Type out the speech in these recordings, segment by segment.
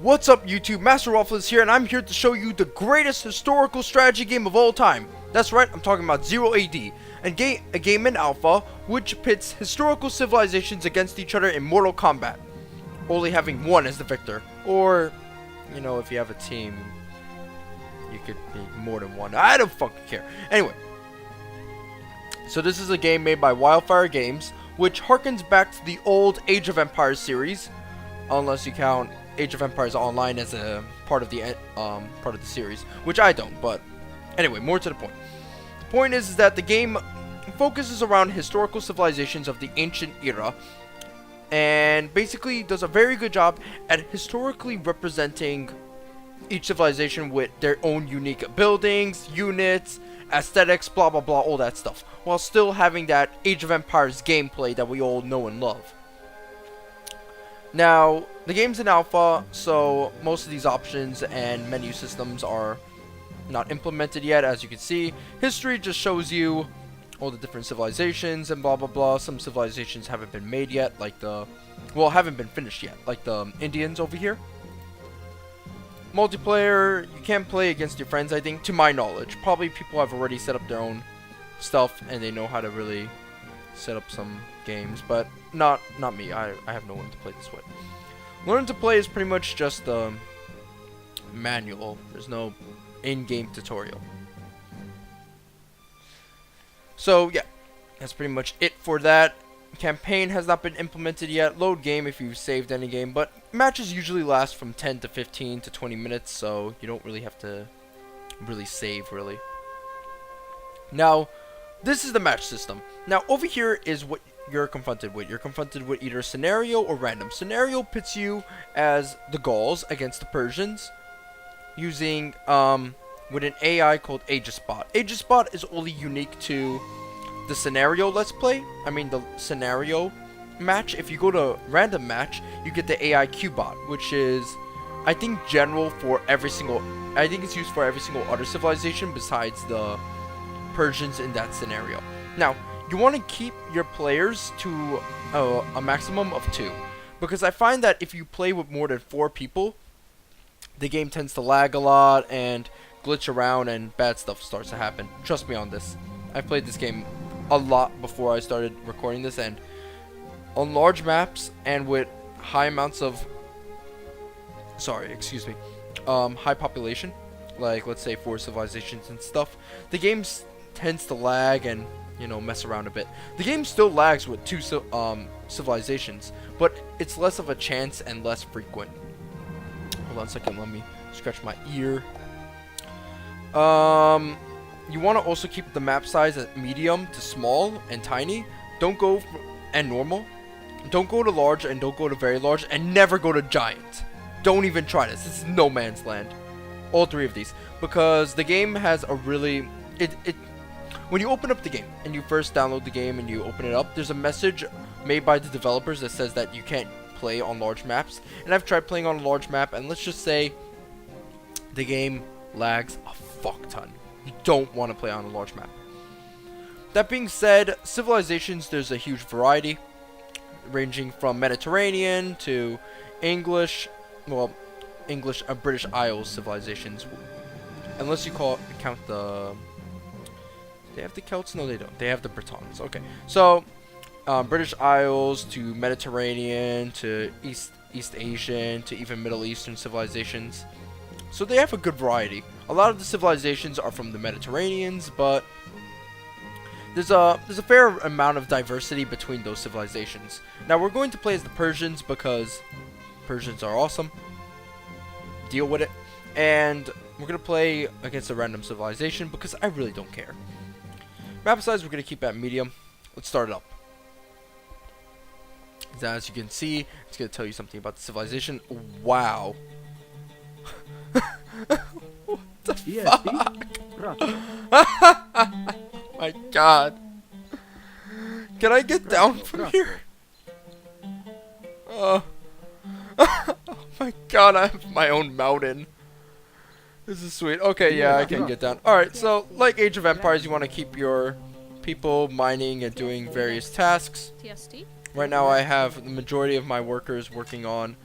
What's up YouTube, Master Waffles here, and I'm here to show you the greatest historical strategy game of all time. That's right, I'm talking about Zero AD, and a game in alpha which pits historical civilizations against each other in Mortal Kombat, only having one as the victor. Or, you know, if you have a team, you could be more than one. I don't fucking care. Anyway, so this is a game made by Wildfire Games, which harkens back to the old Age of Empires series, unless you count Age of Empires Online as a part of the series, which I don't. But anyway, more to the point. The point is that the game focuses around historical civilizations of the ancient era, and basically does a very good job at historically representing each civilization with their own unique buildings, units, aesthetics, blah blah blah, all that stuff, while still having that Age of Empires gameplay that we all know and love. Now, the game's in alpha, so most of these options and menu systems are not implemented yet. As you can see, history just shows you all the different civilizations and blah blah blah. Some civilizations haven't been made yet, like haven't been finished yet, like the Indians over here. Multiplayer, you can't play against your friends, I think, to my knowledge. Probably people have already set up their own stuff and they know how to really set up some games, but not me. I have no one to play this with. Learn to play is pretty much just the manual. There's no in-game tutorial. So yeah, that's pretty much it for that. Campaign has not been implemented yet. Load game if you've saved any game, but matches usually last from 10 to 15 to 20 minutes, so you don't really have to really save, really. Now, this is the match system. Now, over here is what you're confronted with. You're confronted with either scenario or random. Scenario pits you as the Gauls against the Persians using with an AI called Aegispot. Aegispot is only unique to the scenario let's play. I mean the scenario match. If you go to random match, you get the AI Qbot, which is I think general for every single, I think it's used for every single other civilization besides the Persians in that scenario. Now, you want to keep your players to a maximum of 2, because I find that if you play with more than 4 people, the game tends to lag a lot and glitch around and bad stuff starts to happen. Trust me on this. I played this game a lot before I started recording this, and on large maps and with high amounts of high population, like let's say 4 civilizations and stuff, the game tends to lag and, you know, mess around a bit. The game still lags with 2 civilizations, but it's less of a chance and less frequent. Hold on a second, let me scratch my ear. You want to also keep the map size at medium to small and tiny. Don't go and normal. Don't go to large and don't go to very large, and never go to giant. Don't even try this. This is no man's land. All 3 of these, because the game has a really when you open up the game and you first download the game and you open it up, there's a message made by the developers that says that you can't play on large maps. And I've tried playing on a large map, and let's just say the game lags a fuck ton. You don't want to play on a large map. That being said, civilizations, there's a huge variety, ranging from Mediterranean to English, British Isles civilizations. Unless you count the... They have the Celts? No, they don't. They have the Britons. Okay. So, British Isles to Mediterranean to East Asian to even Middle Eastern civilizations. So they have a good variety. A lot of the civilizations are from the Mediterraneans, but there's a fair amount of diversity between those civilizations. Now we're going to play as the Persians because Persians are awesome. Deal with it. And we're going to play against a random civilization because I really don't care. Map size we're going to keep at medium. Let's start it up. As you can see, it's going to tell you something about the civilization. Wow. What the fuck? My god. Can I get down from here? Oh my god, I have my own mountain. This is sweet. Okay, yeah, I can get down. Alright, so like Age of Empires, you want to keep your people mining and doing various tasks. Right now I have the majority of my workers working on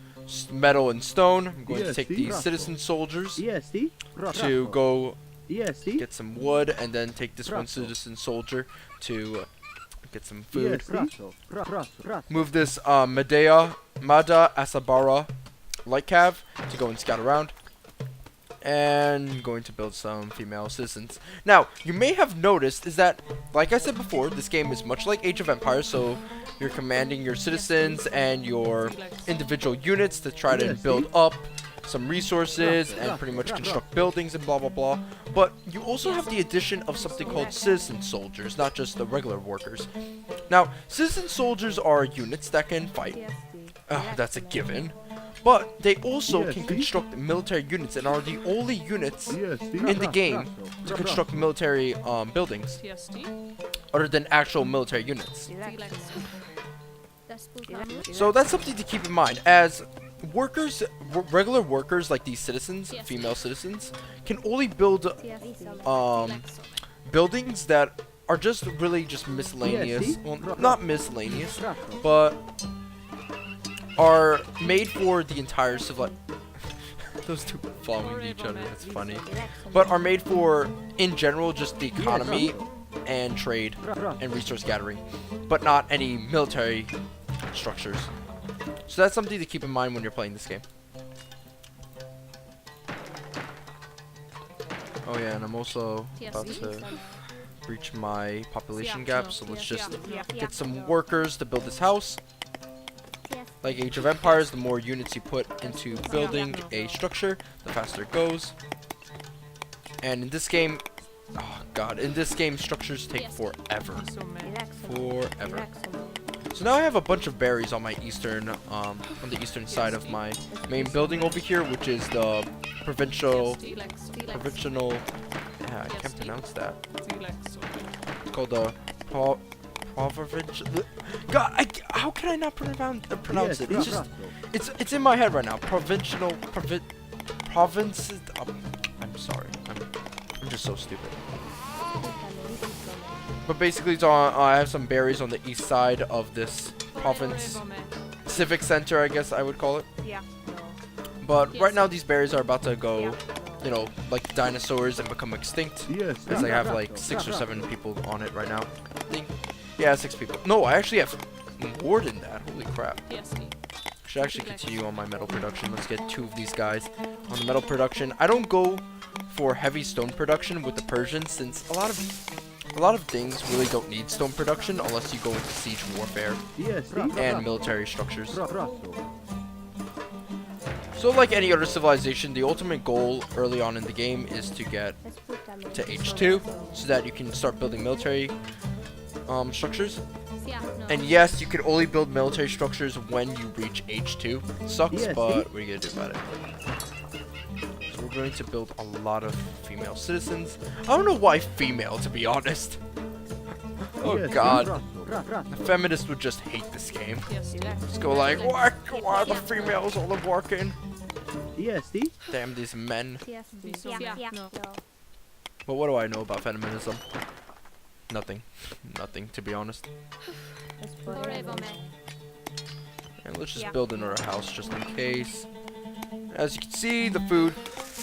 metal and stone. I'm going to take these citizen soldiers to go get some wood, and then take this one citizen soldier to get some food. Move this Mada Asabara light cav to go and scout around. And going to build some female citizens. Now, you may have noticed is that, like I said before, this game is much like Age of Empires, so you're commanding your citizens and your individual units to try to build up some resources and pretty much construct buildings and blah blah blah. But you also have the addition of something called citizen soldiers, not just the regular workers. Now, citizen soldiers are units that can fight. That's a given. But they also can construct military units and are the only units in the game to construct military buildings other than actual military units. So that's something to keep in mind. As workers, regular workers like these citizens, female citizens, can only build buildings that are just really just miscellaneous. Well, not miscellaneous, but are made for the entire civil. Those two following each other, that's funny. But are made for, in general, just the economy and trade and resource gathering, but not any military structures. So that's something to keep in mind when you're playing this game. Oh yeah, and I'm also about to reach my population gap, so let's just get some workers to build this house. Like Age of Empires, the more units you put into building a structure, the faster it goes. And in this game, oh god, in this game structures take forever. Forever. So now I have a bunch of berries on my eastern, on the eastern side of my main building over here, which is the provincial, yeah, I can't pronounce that. It's called the provincial. God, how can I not pronounce it? It's just, it's in my head right now. Province. I'm sorry. I'm just so stupid. But basically, it's on. I have some berries on the east side of this province, civic center, I guess I would call it. But right now, these berries are about to go, you know, like dinosaurs and become extinct. Because I have like 6 or 7 people on it right now. I think. Yeah, 6 people. No, I actually have more than that. Holy crap. Should actually continue on my metal production. Let's get 2 of these guys on the metal production. I don't go for heavy stone production with the Persians, since a lot of things really don't need stone production unless you go into siege warfare and military structures. So like any other civilization, the ultimate goal early on in the game is to get to H2 so that you can start building military structures. And yes, you can only build military structures when you reach H2. Sucks, but what are you gonna do about it? So we're going to build a lot of female citizens. I don't know why female, to be honest. Oh god. The feminists would just hate this game. Just go like, why are the females all working? Damn these men. But what do I know about feminism? Nothing. Nothing, to be honest. And let's just build another house just in case. As you can see, the food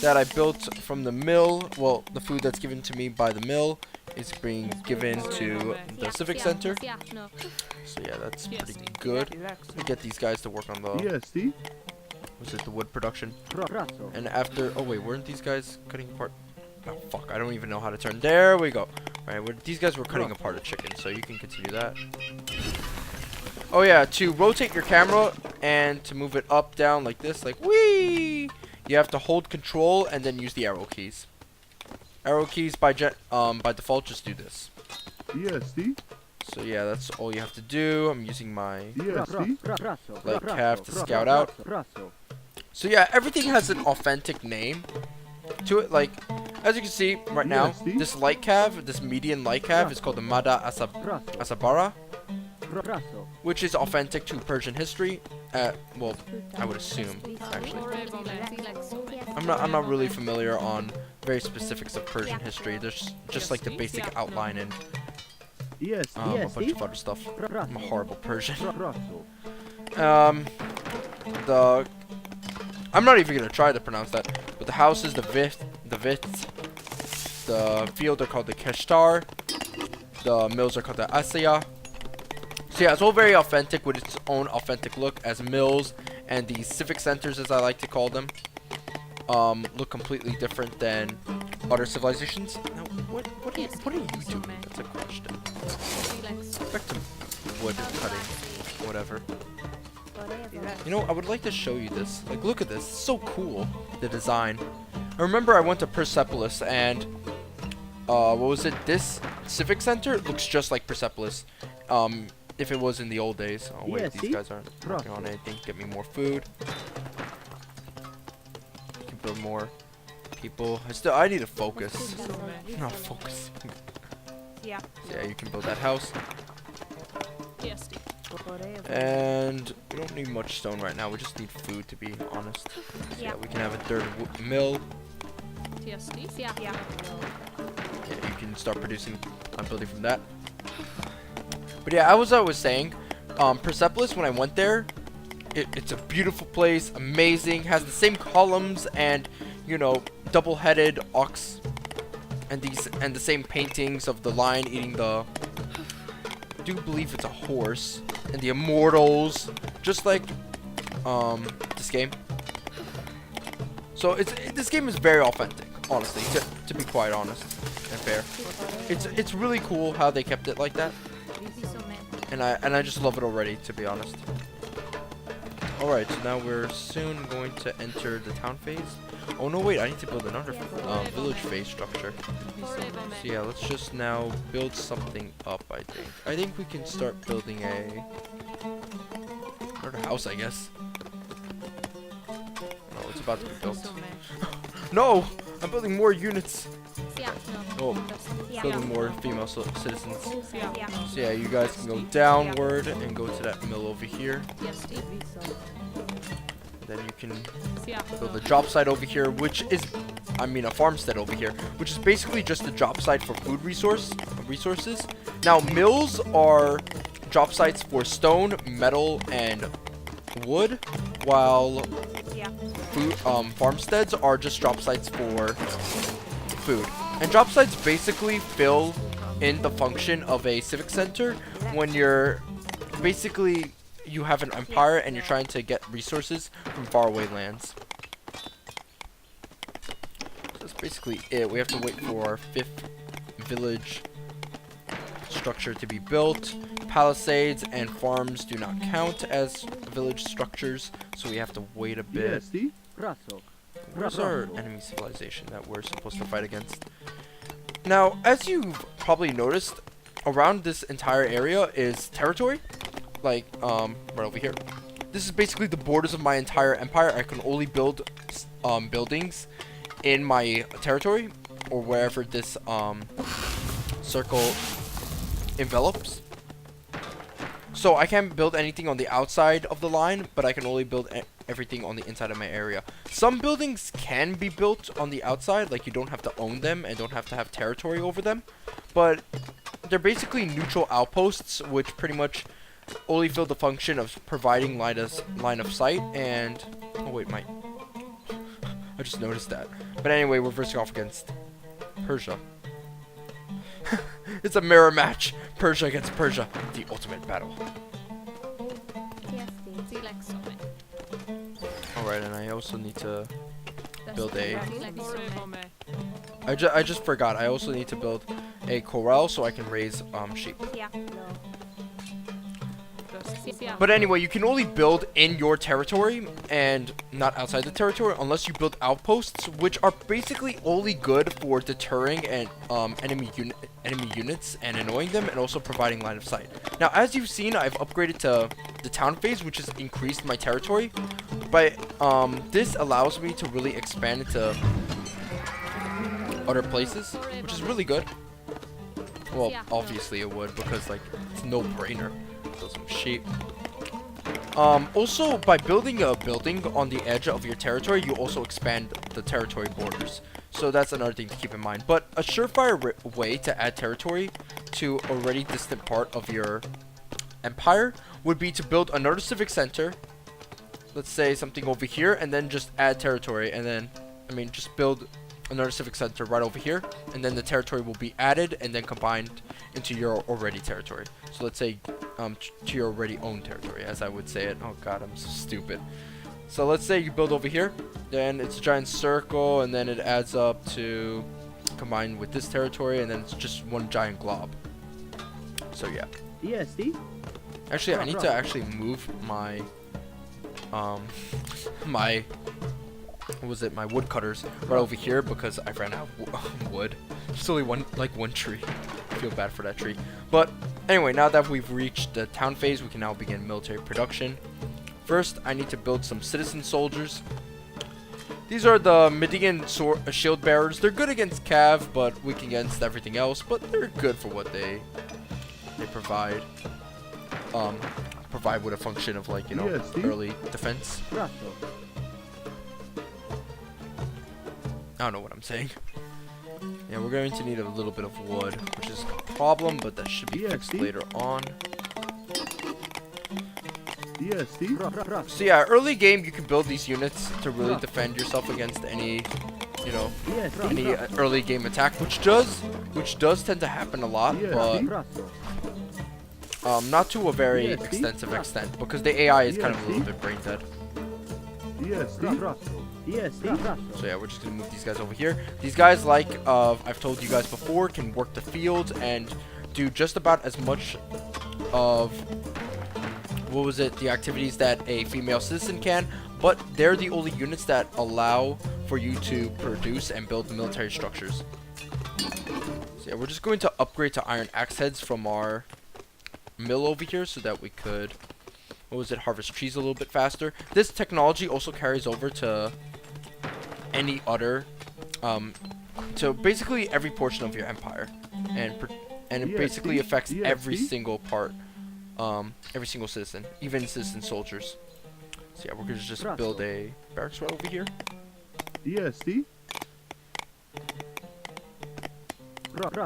that I built from the mill, well, the food that's given to me by the mill is being given to the civic center. So yeah, that's pretty good. We get these guys to work on the, was it the wood production? And after, oh wait, weren't these guys cutting apart? Oh fuck, I don't even know how to turn. There we go. Alright, these guys were cutting apart a chicken, so you can continue that. Oh yeah, to rotate your camera and to move it up, down like this, like whee! You have to hold control and then use the arrow keys. Arrow keys by default just do this. So yeah, that's all you have to do. I'm using my light cav to scout out. So yeah, everything has an authentic name to it. Like, as you can see right now, this light cav, this median light cav is called the Mada Asabara, which is authentic to Persian history. Well, I would assume, actually. I'm not really familiar on very specifics of Persian history. There's just like the basic outline and a bunch of other stuff. I'm a horrible Persian. The I'm not even gonna try to pronounce that. But the houses, the vits, the field are called the Keshtar. The mills are called the Asya. So yeah, it's all very authentic with its own authentic look as mills, and the civic centers, as I like to call them, look completely different than other civilizations. Now, what are you doing? That's a question. Back to wood cutting, whatever. You know, I would like to show you this. Like, look at this. It's so cool, the design. I remember I went to Persepolis, and what was it? This civic center looks just like Persepolis. If it was in the old days. Oh wait, these guys aren't working on anything. Get me more food. You can build more people. I need to focus. I'm not focusing. Yeah. So yeah, you can build that house. And we don't need much stone right now. We just need food, to be honest. So yeah, we can have a dirt mill. Yeah, you can start producing. I'm building from that. But yeah, as I was saying, Persepolis, when I went there, it's a beautiful place, amazing, has the same columns and, you know, double-headed ox, and the same paintings of the lion eating the, I do believe it's a horse, and the immortals, just like this game. So this game is very authentic, honestly, to be quite honest and fair. It's really cool how they kept it like that. And I just love it already, to be honest. Alright, so now we're soon going to enter the town phase. Oh no, wait, I need to build another village phase structure. So yeah, let's just now build something up, I think. I think we can start building another house, I guess. No, it's about to be built. No! I'm building more units! Oh, building more female citizens. So yeah, you guys can go downward and go to that mill over here. Then you can build a job site over here, which is, I mean, a farmstead over here, which is basically just a job site for food resources. Now, mills are job sites for stone, metal, and wood, while farmsteads are just job sites for food. And job sites basically fill in the function of a civic center when you're basically you have an empire and you're trying to get resources from faraway lands. So that's basically it. We have to wait for our 5th village structure to be built. Palisades and farms do not count as village structures, so we have to wait a bit. Where's our enemy civilization that we're supposed to fight against? Now, as you've probably noticed, around this entire area is territory. Like, right over here. This is basically the borders of my entire empire. I can only build buildings in my territory, or wherever this circle envelops. So I can't build anything on the outside of the line, but I can only build everything on the inside of my area. Some buildings can be built on the outside, like you don't have to own them and don't have to have territory over them, but they're basically neutral outposts, which pretty much only fill the function of providing line of sight. And oh wait, I just noticed that. But anyway, we're versing off against Persia. It's a mirror match. Persia against Persia. The ultimate battle. Alright, and I also need to build a... I just forgot. I also need to build a corral so I can raise sheep. But anyway, you can only build in your territory and not outside the territory unless you build outposts, which are basically only good for deterring and enemy units and annoying them, and also providing line of sight. Now, as you've seen, I've upgraded to the town phase, which has increased my territory. But this allows me to really expand into other places, which is really good. Well, obviously it would, because like it's no brainer. So some sheep. Also, by building a building on the edge of your territory, you also expand the territory borders. So that's another thing to keep in mind. But a surefire way to add territory to a already distant part of your empire would be to build another civic center let's say something over here, and then just add territory, and then, I mean, just build another civic center right over here, and then the territory will be added and then combined into your already territory. So let's say to your already owned territory, as I would say it. Oh god, I'm so stupid. So let's say you build over here, then it's a giant circle, and then it adds up to combine with this territory, and then it's just one giant glob. So yeah. Actually, I need to actually move my my my woodcutters right over here because I ran out of wood. There's only one tree. I feel bad for that tree. But anyway, now that we've reached the town phase, we can now begin military production. First, I need to build some citizen soldiers. These are the Median shield bearers. They're good against cav, but weak against everything else. But they're good for what they provide. Provide with a function of, like, you know, early defense. I don't know what I'm saying. Yeah, we're going to need a little bit of wood, which is a problem, but that should be fixed later on. So yeah, early game you can build these units to really defend yourself against any, you know, any early game attack, which does tend to happen a lot, but not to a very extensive extent, because the AI is kind of a little bit brain dead. So yeah, we're just gonna move these guys over here. These guys, like I've told you guys before, can work the field and do just about as much of the activities that a female citizen can, but they're the only units that allow for you to produce and build military structures. So yeah, we're just going to upgrade to iron axe heads from our mill over here so that we could harvest trees a little bit faster. This technology also carries over to any other to basically every portion of your empire, and it basically affects every single part, every single citizen, even citizen soldiers. So yeah, we're gonna just build a barracks right over here. Build up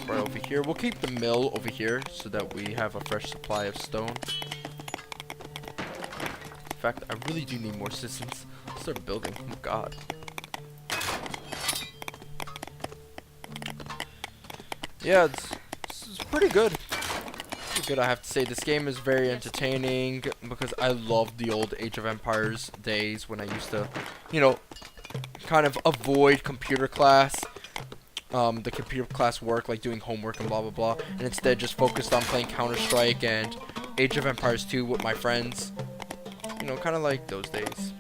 right over here. We'll keep the mill over here so that we have a fresh supply of stone. In fact, I really do need more citizens. Let's start building. Oh god. Yeah, it's pretty good. Pretty good, I have to say. This game is very entertaining because I love the old Age of Empires days when I used to, you know, kind of avoid computer class. The computer class work, like doing homework and blah blah blah, and instead just focused on playing Counter-Strike and Age of Empires 2 with my friends. You know, kind of like those days.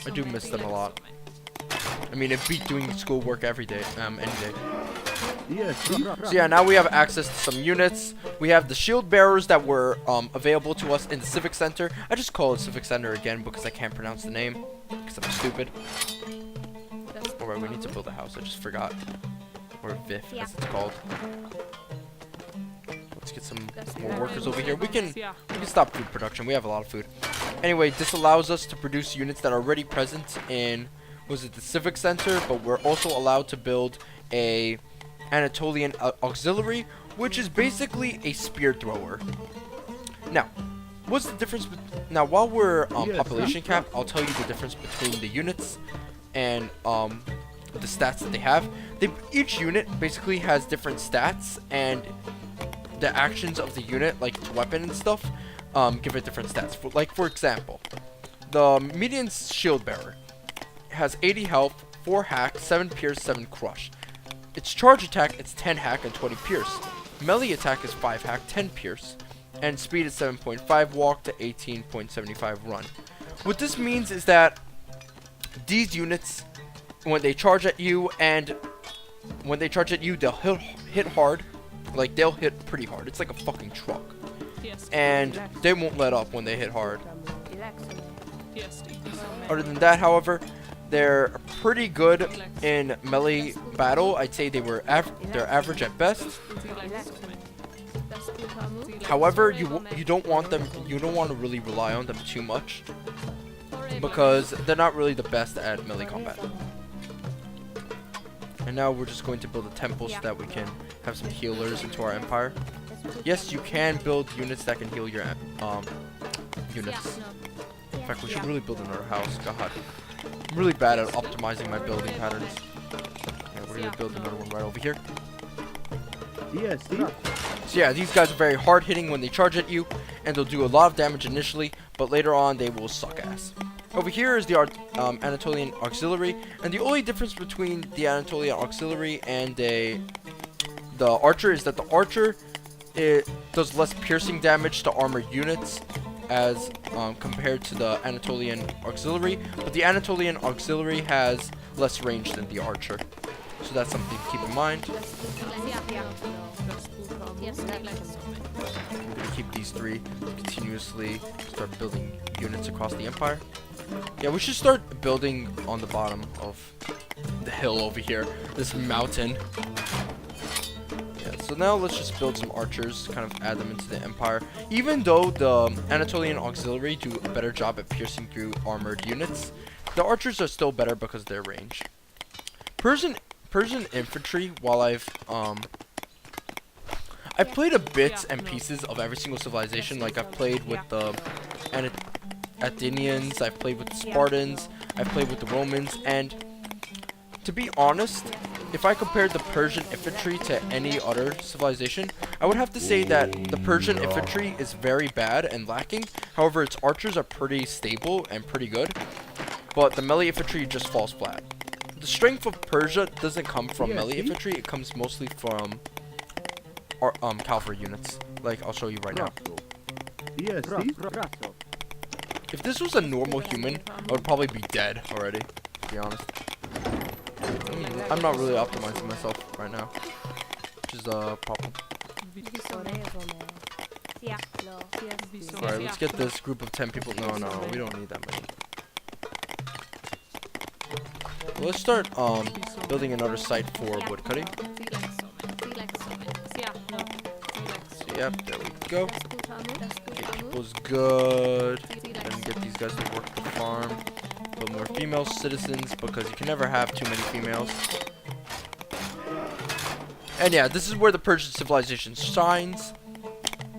I do miss them a lot. I mean, it beat doing schoolwork every day, any day. So yeah, now we have access to some units. We have the shield bearers that were available to us in the Civic Center. I just call it Civic Center again because I can't pronounce the name, because I'm stupid. Alright, we need to build a house. I just forgot. Or VIF, as it's called. Let's get some more workers over here. We can stop food production. We have a lot of food. Anyway, this allows us to produce units that are already present in, the Civic Center, but we're also allowed to build a Anatolian auxiliary, which is basically a spear thrower. Now, what's the difference? Now, while we're population cap, I'll tell you the difference between the units and the stats that they have. Each unit basically has different stats, and the actions of the unit, like its weapon and stuff, give it different stats. For example, the median shield bearer has 80 health, 4 hack, 7 pierce, 7 crush. Its charge attack, it's 10 hack and 20 pierce. Melee attack is 5 hack, 10 pierce, and speed is 7.5 walk to 18.75 run. What this means is that these units, when they charge at you, they'll hit hard. Like, they'll hit pretty hard. It's like a fucking truck. And they won't let up when they hit hard. Other than that, however, they're pretty good in melee battle. I'd say they're average at best. However, you don't want to really rely on them too much, because they're not really the best at melee combat. And now we're just going to build a temple so that we can have some healers into our empire. Yes, you can build units that can heal your units. fact, we should really build another house. God. I'm really bad at optimizing my building patterns. Yeah, we're gonna build another one right over here. Yes, So yeah, these guys are very hard hitting when they charge at you, and they'll do a lot of damage initially, but later on they will suck ass. Over here is the Anatolian Auxiliary, and the only difference between the Anatolian Auxiliary and the Archer is that the Archer, it does less piercing damage to armored units as compared to the Anatolian Auxiliary, but the Anatolian Auxiliary has less range than the Archer. So that's something to keep in mind. We're going to keep these three to continuously start building units across the empire. Yeah, we should start building on the bottom of the hill over here, this mountain. Yeah, so now let's just build some archers, kind of add them into the empire. Even though the Anatolian Auxiliary do a better job at piercing through armored units, the archers are still better because of their range. Persian infantry, while I've played a bits and pieces of every single civilization. Like I've played with the Athenians, I've played with the Spartans, I've played with the Romans, and to be honest, if I compared the Persian infantry to any other civilization, I would have to say that the Persian infantry is very bad and lacking. However, its archers are pretty stable and pretty good, but the melee infantry just falls flat. The strength of Persia doesn't come from melee infantry, it comes mostly from cavalry units. Like, I'll show you right now. Yes, If this was a normal human, I would probably be dead already, to be honest. I'm not really optimizing myself right now, which is a problem. Alright, let's get this group of 10 people. No, we don't need that many. Well, let's start building another site for woodcutting. So, yep, there we go. Get people's good. And get these guys to work the farm. Put more female citizens because you can never have too many females. And yeah, this is where the Persian civilization shines.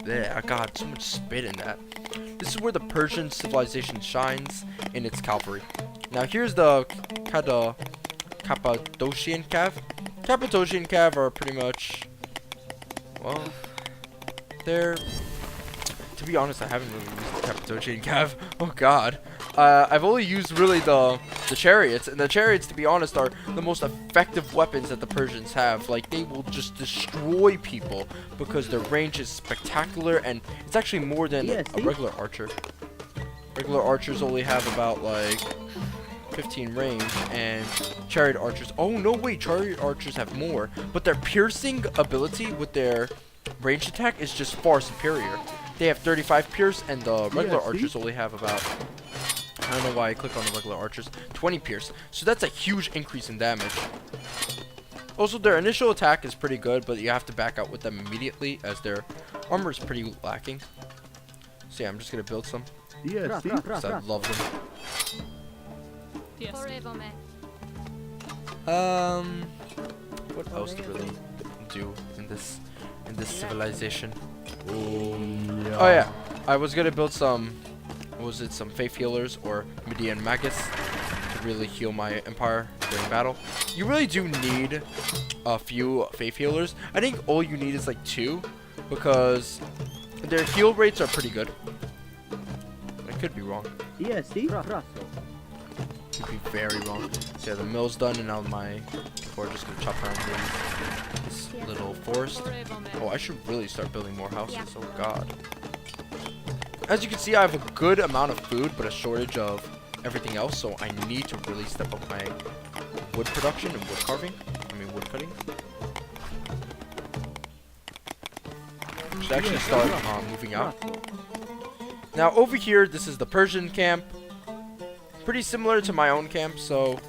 Yeah, God, so much spit in that. This is where the Persian civilization shines in its cavalry. Now here's the Cappadocian Cav. Cappadocian Cav are pretty much, well, they're, to be honest, I haven't really used the Cappadocian Cav. Oh God. I've only used really the chariots, and the chariots, to be honest, are the most effective weapons that the Persians have. Like, they will just destroy people because their range is spectacular, and it's actually more than a regular archer. Regular archers only have about like 15 range, and chariot archers, oh no wait, chariot archers have more, but their piercing ability with their ranged attack is just far superior. They have 35 pierce, and the regular archers only have about, I don't know why I click on the regular archers, 20 pierce. So that's a huge increase in damage. Also, their initial attack is pretty good, but you have to back out with them immediately as their armor is pretty lacking. So yeah, I'm just gonna build some. Yes, because I love them. What else to really do in this civilization? Oh yeah, I was gonna build some, what was it, some faith healers or Median Magus to really heal my empire during battle. You really do need a few faith healers. I think all you need is like 2, because their heal rates are pretty good. I could be wrong. Yes, Could be very wrong. So yeah, the mill's done, and now my people are just gonna chop around this little forest. Oh, I should really start building more houses. Oh God. As you can see, I have a good amount of food, but a shortage of everything else. So I need to really step up my wood production and wood carving. I mean wood cutting. Should actually start moving out. Now over here, this is the Persian camp. Pretty similar to my own camp, so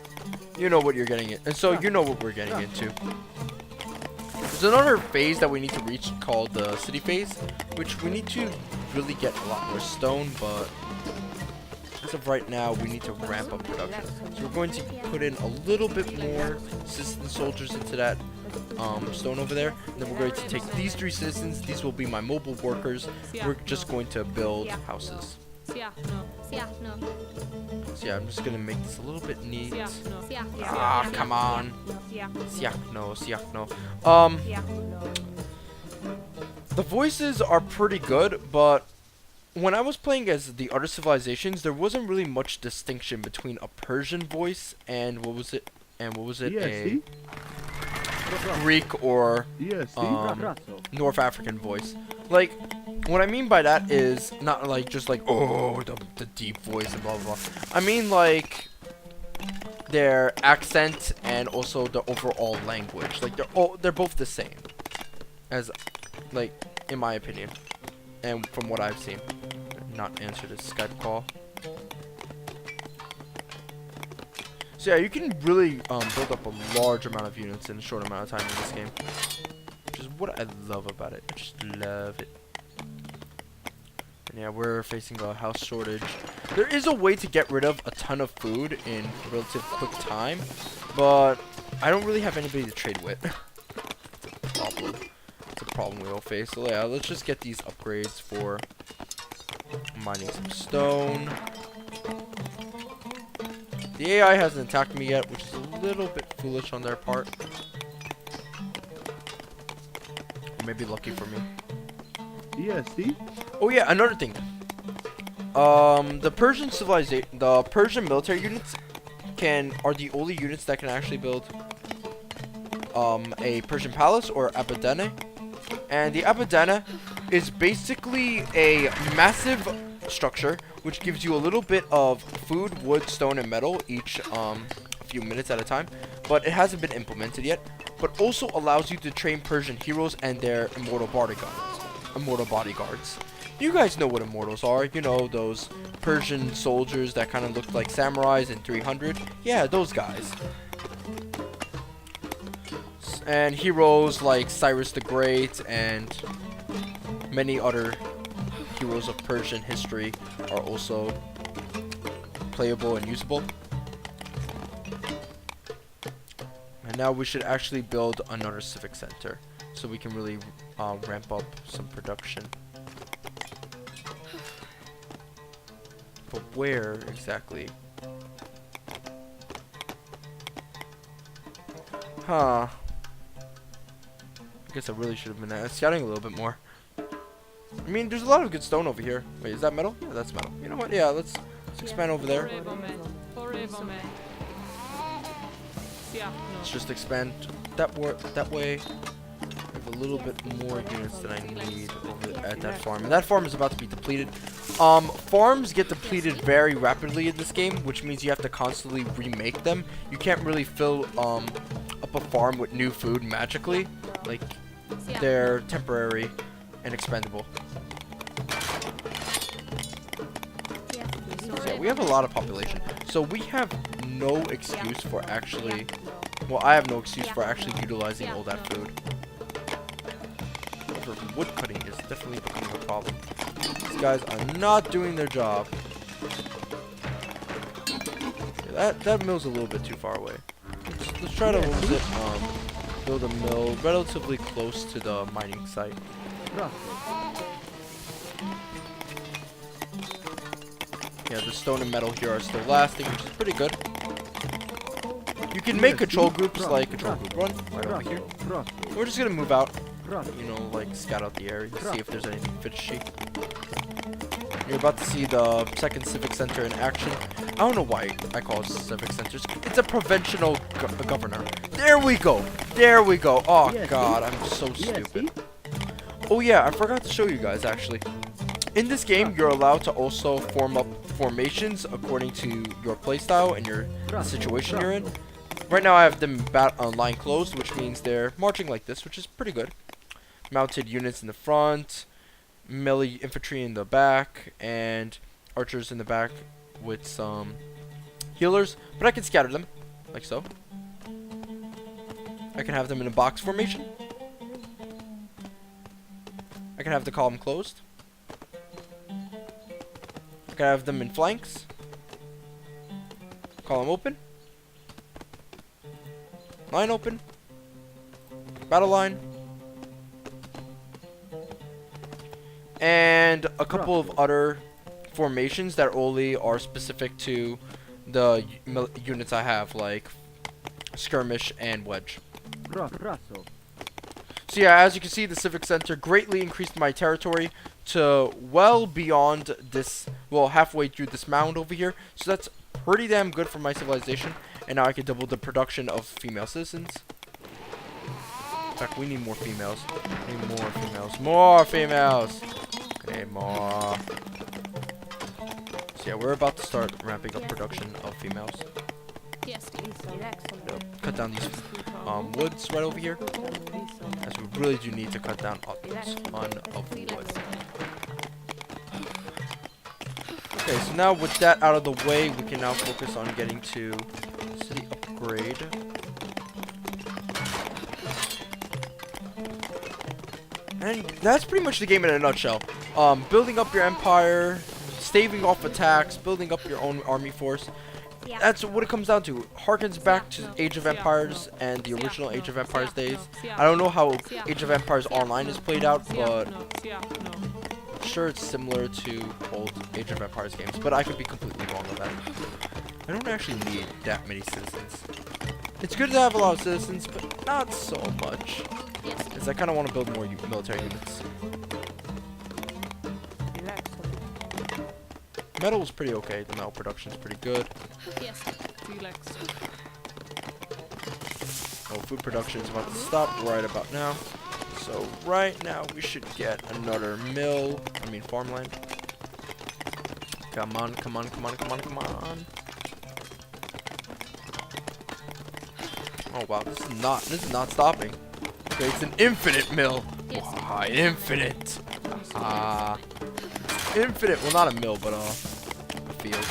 you know what you're getting in, and so you know what we're getting into. There's another phase that we need to reach called the city phase, which we need to really get a lot more stone, but as of right now, we need to ramp up production. So we're going to put in a little bit more citizen soldiers into that stone over there, and then we're going to take these 3 citizens. These will be my mobile workers. We're just going to build houses. So yeah, I'm just gonna make this a little bit neat. Ah, Ah, come on. Siakno, siakno. The voices are pretty good, but when I was playing as the other civilizations, there wasn't really much distinction between a Persian voice and what was it? Yes, A see? Greek or Yes, see? North African voice. Like, what I mean by that is not like just like, oh, the deep voice and blah blah blah. I mean like their accent and also the overall language. Like they're both the same, as like in my opinion, and from what I've seen. Not answer this Skype call. So yeah, you can really build up a large amount of units in a short amount of time in this game, which is what I love about it. I just love it. And yeah, we're facing a house shortage. There is a way to get rid of a ton of food in relative quick time, but I don't really have anybody to trade with. Problem. It's a problem we all face. So yeah, let's just get these upgrades for mining some stone. The AI hasn't attacked me yet, which is a little bit foolish on their part. Or maybe lucky for me. Yes, see? Oh yeah, another thing. The Persian civilization, the Persian military units are the only units that can actually build a Persian palace or Abadane. And the Abadane is basically a massive structure which gives you a little bit of food, wood, stone, and metal each few minutes at a time, but it hasn't been implemented yet. But also allows you to train Persian heroes and their immortal bodyguards. You guys know what immortals are. You know, those Persian soldiers that kind of look like samurais in 300. Yeah, those guys. And heroes like Cyrus the Great and many other heroes of Persian history are also playable and usable. And now we should actually build another civic center so we can really ramp up some production. But where exactly? Huh. I guess I really should have been scouting a little bit more. I mean, there's a lot of good stone over here. Wait, is that metal? Yeah, that's metal. You know what? Yeah, let's expand over there. Let's just expand that way. I have a little bit more units than I need over at that farm. And that farm is about to be depleted. Farms get depleted very rapidly in this game, which means you have to constantly remake them. You can't really fill up a farm with new food magically. Like, they're temporary and expendable. So yeah, we have a lot of population. So we have no excuse for actually... Well, I have no excuse for actually utilizing all that food. However, wood cutting is definitely becoming a problem. These guys are not doing their job. Yeah, that mill's a little bit too far away. Let's try to build a mill relatively close to the mining site. Yeah, the stone and metal here are still lasting, which is pretty good. You can make control groups like control group 1 right over here. We're just gonna move out, you know, like scout out the area, see if there's anything fishy. You're about to see the second civic center in action. I don't know why I call it civic centers. It's a provincial governor. There we go. There we go. Oh god, I'm so stupid. Oh yeah, I forgot to show you guys actually. In this game, you're allowed to also form up formations according to your playstyle and the situation you're in. Right now I have them line closed, which means they're marching like this, which is pretty good. Mounted units in the front, melee infantry in the back, and archers in the back with some healers. But I can scatter them, like so. I can have them in a box formation. I can have the column closed. I can have them in flanks. Column open. Line open. Battle line. And a couple of other formations that only are specific to the units I have, like skirmish and wedge. So yeah, as you can see, the Civic Center greatly increased my territory to well beyond this, well, halfway through this mound over here. So that's pretty damn good for my civilization. And now I can double the production of female citizens. In fact, we need more females. We need more females. More females! Okay, more. So yeah, we're about to start ramping up production of females. Cut down these woods right over here, as we really do need to cut down a ton of wood. Okay, so now with that out of the way, we can now focus on getting to city upgrade. And that's pretty much the game in a nutshell. Building up your empire, staving off attacks, building up your own army force. That's what it comes down to. Harkens back to Age of Empires and the original Age of Empires days. I don't know how Age of Empires Online is played out, but I'm sure it's similar to old Age of Empires games. But I could be completely wrong on that. I don't actually need that many citizens. It's good to have a lot of citizens, but not so much. Because I kind of want to build more military units. Metal was pretty okay. The metal production is pretty good. Oh, food production is about to stop right about now. So right now we should get another farmland. Come on, come on, come on, come on, come on. Oh wow, this is not stopping. Okay, it's an infinite mill. Wow, infinite. Infinite, well not a mill, but a field.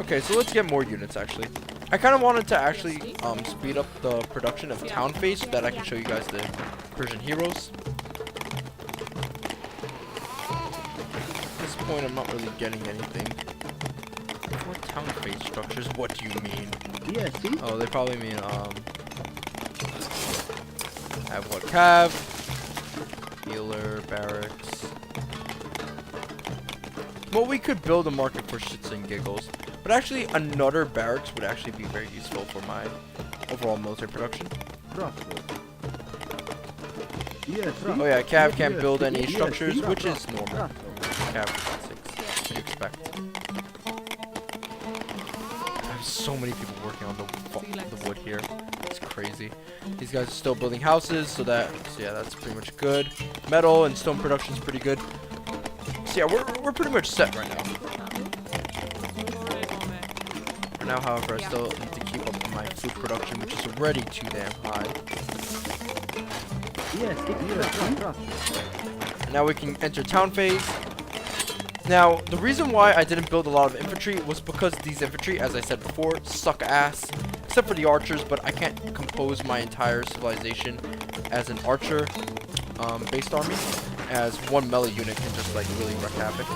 Okay, so let's get more units actually. I kind of wanted to actually speed up the production of town phase so that I can show you guys the Persian heroes. At this point I'm not really getting anything. What town phase structures? What do you mean? Yeah, see? Oh, they probably mean have what? Cav, healer, barracks. Well, we could build a market for shits and giggles, but actually another barracks would actually be very useful for my overall military production. Oh yeah, Cav can't build any structures, which is normal. Cav is 6. What do you expect? I have so many people working on the wood here. It's crazy. These guys are still building houses, so yeah, that's pretty much good. Metal and stone production is pretty good. So yeah, we're pretty much set right now. For now, however, I still need to keep up with my food production, which is already too damn high. And now we can enter town phase. Now, the reason why I didn't build a lot of infantry was because these infantry, as I said before, suck ass. Except for the archers, but I can't compose my entire civilization as an archer based army, as one melee unit can just like really wreak havoc.